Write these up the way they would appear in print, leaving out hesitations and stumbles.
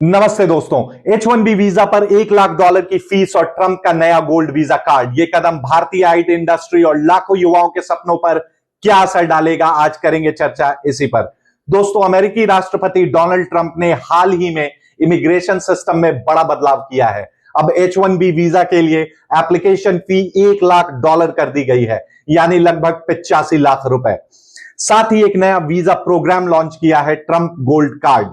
नमस्ते दोस्तों। H1B visa पर $1 लाख की फीस और ट्रंप का नया गोल्ड वीजा कार्ड, ये कदम भारतीय आईटी इंडस्ट्री और लाखों युवाओं के सपनों पर क्या असर डालेगा, आज करेंगे चर्चा इसी पर। दोस्तों, अमेरिकी राष्ट्रपति डोनाल्ड ट्रंप ने हाल ही में इमिग्रेशन सिस्टम में बड़ा बदलाव किया है। अब H1B वीजा के लिए एप्लीकेशन फी $1 लाख कर दी गई है, यानी लगभग 85 लाख रुपए। साथ ही एक नया वीजा प्रोग्राम लॉन्च किया है, ट्रंप गोल्ड कार्ड।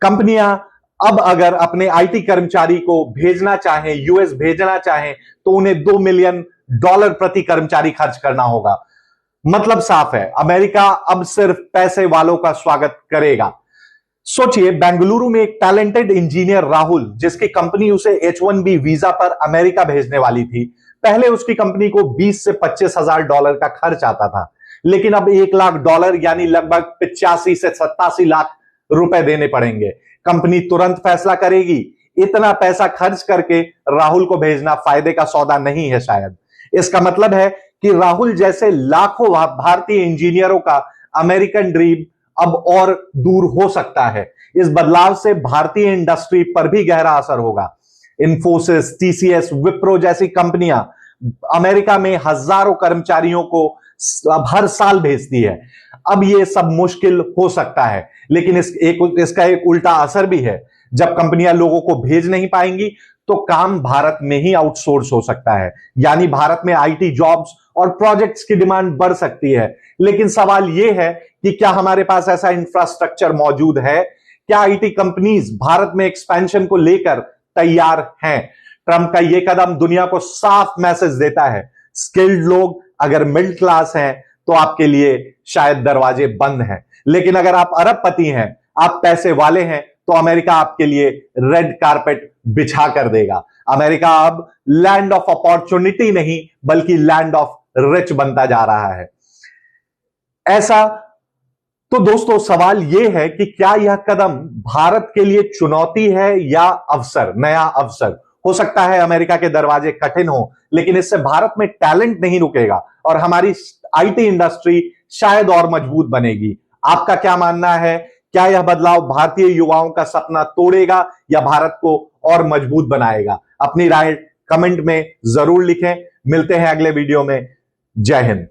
कंपनियां अब अगर अपने आईटी कर्मचारी को भेजना चाहें, यूएस भेजना चाहें, तो उन्हें $2 मिलियन प्रति कर्मचारी खर्च करना होगा। मतलब साफ है, अमेरिका अब सिर्फ पैसे वालों का स्वागत करेगा। सोचिए, बेंगलुरु में एक टैलेंटेड इंजीनियर राहुल, जिसकी कंपनी उसे H1B वीजा पर अमेरिका भेजने वाली थी, पहले उसकी कंपनी को $20 से $25,000 का खर्च आता था, लेकिन अब $1 लाख यानी लगभग 85 से 87 लाख रुपए देने पड़ेंगे। कंपनी तुरंत फैसला करेगी। इतना पैसा खर्च करके राहुल को भेजना फायदे का सौदा नहीं है शायद। इसका मतलब है कि राहुल जैसे लाखों भारतीय इंजीनियरों का अमेरिकन ड्रीम अब और दूर हो सकता है। इस बदलाव से भारतीय इंडस्ट्री पर भी गहरा असर होगा। इन्फोसिस, टीसीएस, विप्रो जैसी कंपनियां अमेरिका में हजारों कर्मचारियों को हर साल भेजती है। अब यह सब मुश्किल हो सकता है, लेकिन इसका एक उल्टा असर भी है। जब कंपनियां लोगों को भेज नहीं पाएंगी, तो काम भारत में ही आउटसोर्स हो सकता है, यानी भारत में आईटी जॉब्स और प्रोजेक्ट्स की डिमांड बढ़ सकती है। लेकिन सवाल यह है कि क्या हमारे पास ऐसा इंफ्रास्ट्रक्चर मौजूद है? क्या आईटी कंपनीज भारत में एक्सपेंशन को लेकर तैयार हैं? ट्रंप का यह कदम दुनिया को साफ मैसेज देता है, स्किल्ड लोग अगर मिडिल क्लास हैं तो आपके लिए शायद दरवाजे बंद हैं, लेकिन अगर आप अरबपति हैं, आप पैसे वाले हैं, तो अमेरिका आपके लिए रेड कारपेट बिछा कर देगा। अमेरिका अब लैंड ऑफ अपॉर्चुनिटी नहीं, बल्कि लैंड ऑफ रिच बनता जा रहा है। ऐसा तो दोस्तों, सवाल यह है कि क्या यह कदम भारत के लिए चुनौती है या अवसर, नया अवसर? हो सकता है अमेरिका के दरवाजे कठिन हो, लेकिन इससे भारत में टैलेंट नहीं रुकेगा और हमारी आईटी इंडस्ट्री शायद और मजबूत बनेगी। आपका क्या मानना है? क्या यह बदलाव भारतीय युवाओं का सपना तोड़ेगा या भारत को और मजबूत बनाएगा? अपनी राय कमेंट में जरूर लिखें। मिलते हैं अगले वीडियो में। जय हिंद।